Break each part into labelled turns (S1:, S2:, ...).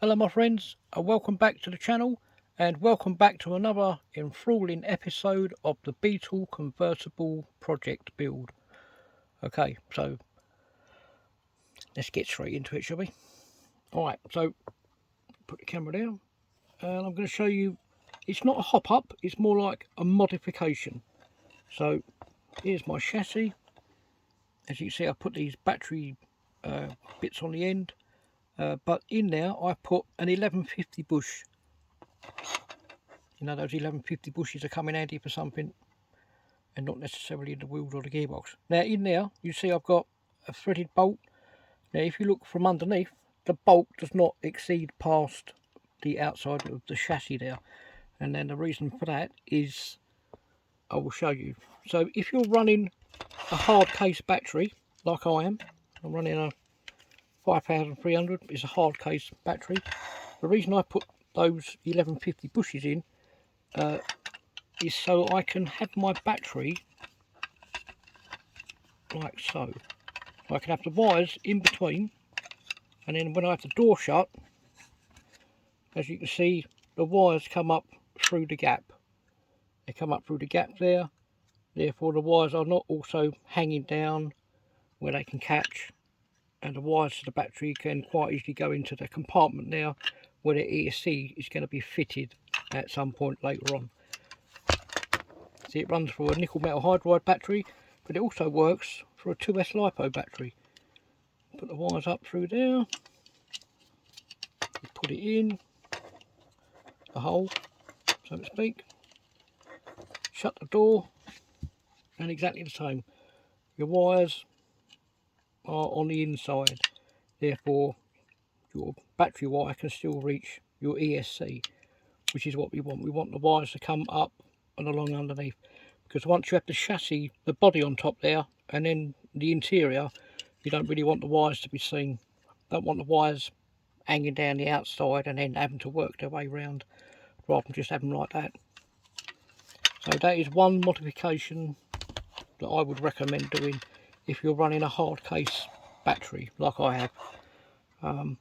S1: Hello my friends, welcome back to the channel and welcome back to another enthralling episode of the Beetle Convertible project build. Okay, so let's get straight into it, shall we? Alright, so put the camera down and I'm going to show you, it's not a hop-up, it's more like a modification. So here's my chassis. As you can see, I put these battery bits on the end. But in there I put an 1150 bush. You know, those 1150 bushes are coming handy for something and not necessarily in the wheels or the gearbox. Now in there you see I've got a threaded bolt. Now if you look from underneath, the bolt does not exceed past the outside of the chassis there, and then the reason for that is I will show you. So if you're running a hard case battery like I am, I'm running a 5300, it's a hard case battery. The reason I put those 1150 bushes in is so I can have my battery like so. I can have the wires in between, and then when I have the door shut, as you can see, the wires come up through the gap. They come up through the gap there, therefore the wires are not also hanging down where they can catch, and the wires to the battery can quite easily go into the compartment there where the ESC is going to be fitted at some point later on. See, it runs for a nickel metal hydride battery, but it also works for a 2S LiPo battery. Put the wires up through there, put it in the hole, so to speak, shut the door, and exactly the same. Your wires are on the inside, therefore your battery wire can still reach your ESC, which is what we want. We want the wires to come up and along underneath, because once you have the chassis, the body on top there, and then the interior, you don't really want the wires to be seen. Don't want the wires hanging down the outside and then having to work their way round, rather than just have them like that. So that is one modification that I would recommend doing if you're running a hard case battery like I have.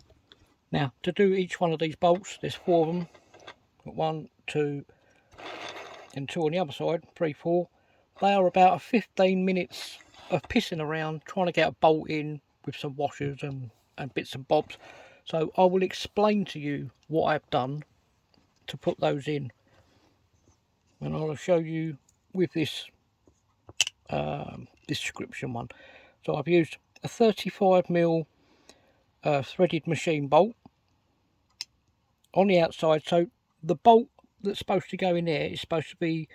S1: Now to do each one of these bolts, there's 4 of them. Got 1, 2 and 2 on the other side, 3, 4. They are about a 15 minutes of pissing around trying to get a bolt in with some washers and bits and bobs. So I will explain to you what I've done to put those in, and I'll show you with this description one. So I've used a 35mm threaded machine bolt on the outside. So the bolt that's supposed to go in there is supposed to be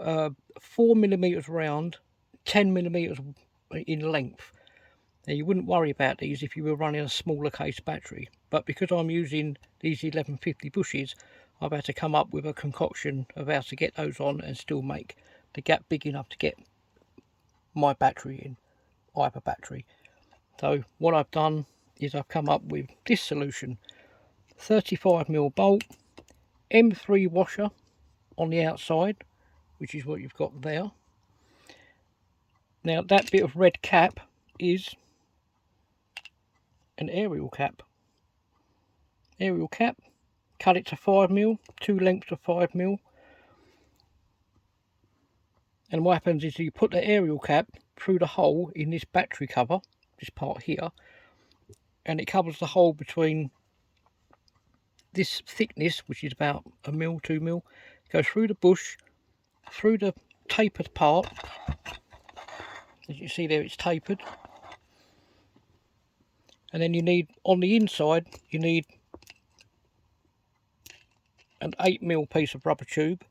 S1: 4mm round, 10mm in length. Now you wouldn't worry about these if you were running a smaller case battery, but because I'm using these 1150 bushes, I've had to come up with a concoction of how to get those on and still make the gap big enough to get my battery in, either battery. So what I've done is I've come up with this solution: 35mm bolt, M3 washer on the outside, which is what you've got there. Now that bit of red cap is an aerial cap. Aerial cap, cut it to 5mm, 2 lengths of 5mm. And what happens is you put the aerial cap through the hole in this battery cover, this part here, and it covers the hole between this thickness, which is about 1 mil, 2 mil, goes through the bush, through the tapered part. As you see there, it's tapered. And then you need, on the inside, you need an 8mm piece of rubber tube,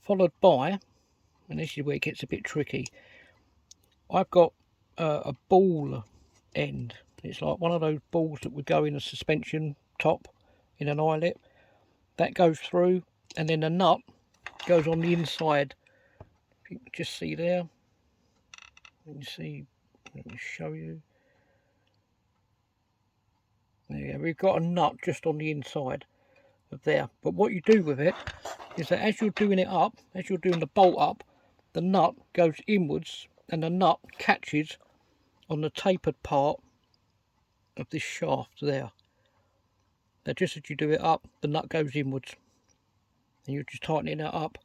S1: followed by, and this is where it gets a bit tricky, I've got a ball end. It's like one of those balls that would go in a suspension top in an eyelet. That goes through, and then the nut goes on the inside. If you can just see there, let me show you. There, we've got a nut just on the inside of there. But what you do with it is that as you're doing it up, as you're doing the bolt up, the nut goes inwards and the nut catches on the tapered part of this shaft there. Now just as you do it up, the nut goes inwards, and you're just tightening that up,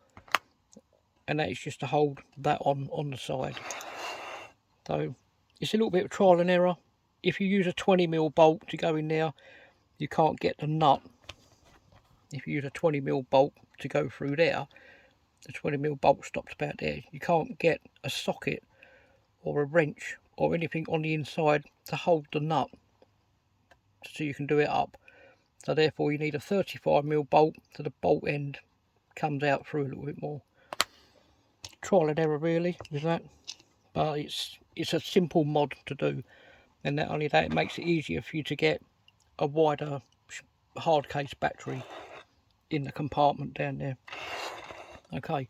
S1: and that is just to hold that on the side. So it's a little bit of trial and error. If you use a 20mm bolt to go in there, you can't get the nut. If you use a 20mm bolt to go through there, the 20mm bolt stops about there. You can't get a socket or a wrench or anything on the inside to hold the nut so you can do it up. So therefore you need a 35mm bolt, so the bolt end comes out through a little bit more. Trial and error really with that, but it's a simple mod to do, and not only that, it makes it easier for you to get a wider hard case battery in the compartment down there. Okay,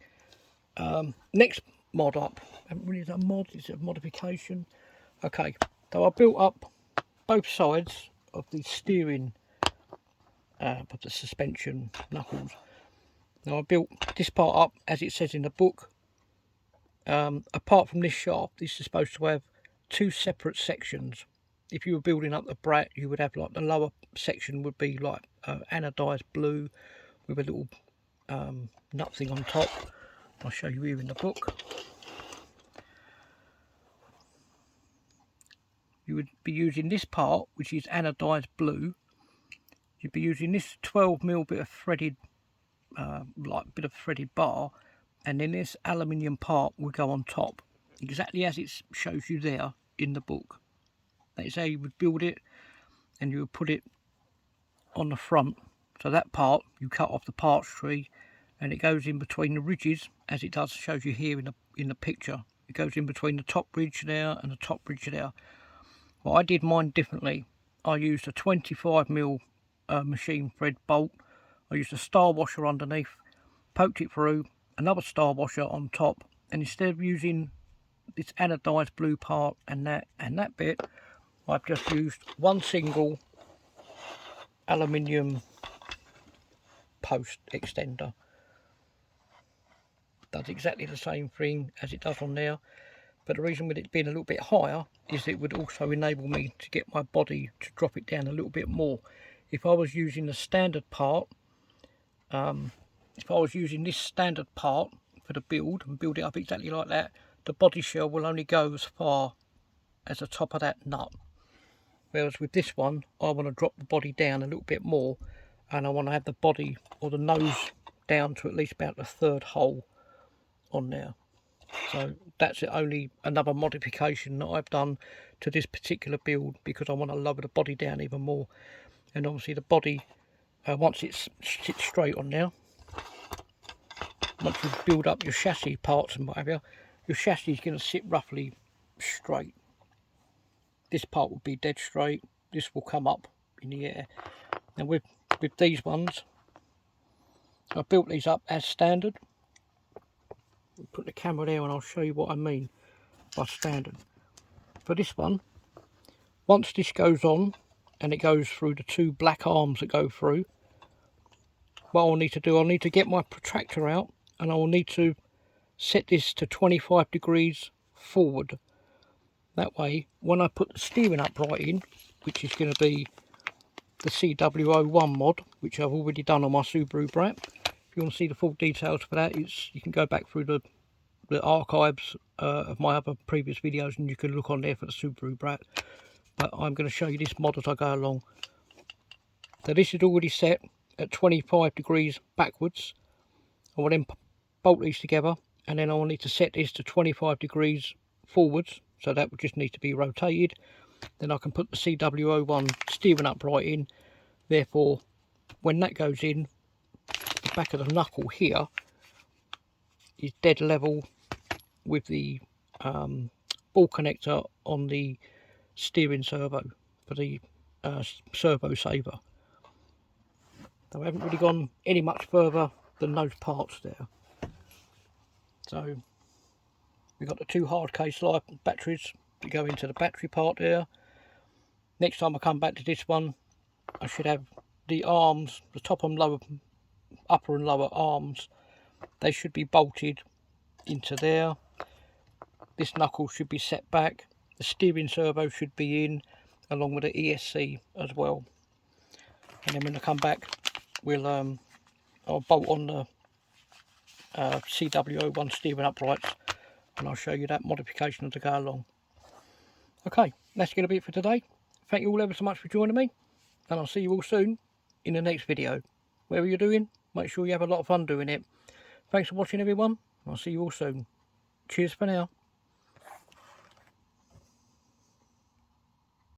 S1: next mod up. I haven't really done a mod, it's a modification. Okay, so I built up both sides of the steering of the suspension knuckles. Now I built this part up as it says in the book. Apart from this shaft, this is supposed to have two separate sections. If you were building up the brat, you would have like the lower section would be like anodized blue with a little nut thing on top. I'll show you here in the book. You would be using this part, which is anodized blue. You'd be using this 12mm bit of threaded, bit of threaded bar, and then this aluminium part will go on top, exactly as it shows you there in the book. That is how you would build it, and you would put it on the front. So that part you cut off the parts tree, and it goes in between the ridges, as it does shows you here in the picture. It goes in between the top ridge there and the top ridge there. Well, I did mine differently. I used a 25mm machine thread bolt. I used a star washer underneath, poked it through, another star washer on top, and instead of using this anodized blue part and that bit, I've just used one single aluminium post extender. Does exactly the same thing as it does on there, but the reason with it being a little bit higher is it would also enable me to get my body to drop it down a little bit more. If I was using the standard part, if I was using this standard part for the build and build it up exactly like that, the body shell will only go as far as the top of that nut. Whereas with this one, I want to drop the body down a little bit more, and I want to have the body or the nose down to at least about the third hole on there. So that's only another modification that I've done to this particular build, because I want to lower the body down even more. And obviously the body, once it sits straight on there, once you build up your chassis parts and whatever, your chassis is going to sit roughly straight. This part will be dead straight, this will come up in the air. And with these ones, I built these up as standard. Put the camera there and I'll show you what I mean by standard. For this one, once this goes on and it goes through the two black arms that go through, what I'll need to do, I'll need to get my protractor out, and I will need to set this to 25 degrees forward. That way, when I put the steering upright in, which is going to be the CW01 mod, which I've already done on my Subaru Brat. If you want to see the full details for that, you can go back through the archives of my other previous videos, and you can look on there for the Subaru Brat. But I'm going to show you this mod as I go along. So this is already set at 25 degrees backwards. I will then bolt these together, and then I will need to set this to 25 degrees forwards, so that would just need to be rotated. Then I can put the CW01 steering upright in. Therefore, when that goes in, the back of the knuckle here is dead level with the ball connector on the steering servo for the servo saver. So I haven't really gone any much further than those parts there. So we've got the two hard case life batteries to go into the battery part there. Next time I come back to this one, I should have the arms, the top and lower, upper and lower arms, they should be bolted into there. This knuckle should be set back, the steering servo should be in, along with the ESC as well. And then when I come back, I'll bolt on the CW01 steering uprights, and I'll show you that modification as I go along. Okay, that's going to be it for today. Thank you all ever so much for joining me, and I'll see you all soon in the next video. Whatever you're doing, make sure you have a lot of fun doing it. Thanks for watching, everyone. I'll see you all soon. Cheers for now.